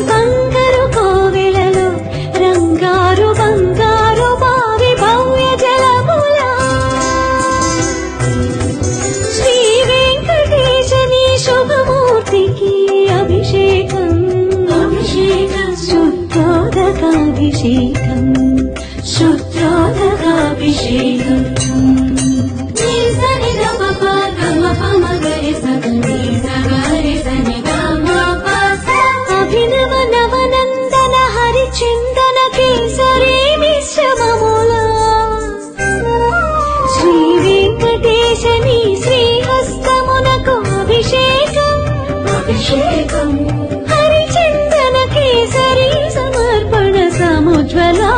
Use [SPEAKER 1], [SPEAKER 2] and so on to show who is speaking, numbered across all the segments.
[SPEAKER 1] బంగారు కోవెలలో రంగారు బంగారు బావి భవ్య జలముల శ్రీ వెంకటేశని శుభమూర్తికి అభిషేకం శుద్ధోదకాభిషేకం శుద్ధోదకాభిషేకం అభినవ నవనందన హరిచందన కేసరి మిశ్రమముల శ్రీ వెంకటేశని శ్రీహస్తమునకు అభిషేకం హరిచందన కేసరి సమర్పణ సముజ్వలాభిషేకం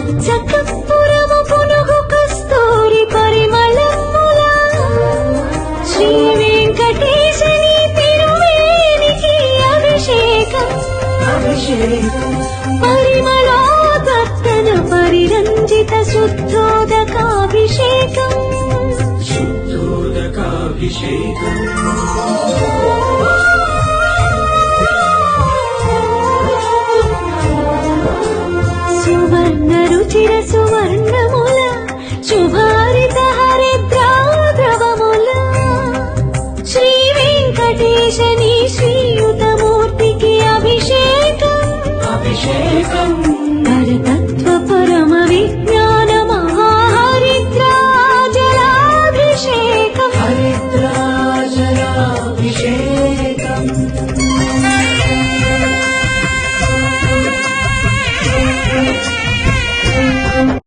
[SPEAKER 1] పచ్చకర్పూరము పునుగు కస్తూరి పరిమళముల శ్రీ వెంకటేశని తిరుమేనికి అభిషేకం పరిమళోదత్తన పరిరంజిత శుద్ధోదకాభిషేకం సువర్ణ రుచిర సువర్ణముల శుభారిత హరిద్రాద్రవముల శ్రీ వెంకటేశని శ్రీయుతమూర్తికి అభిషేకం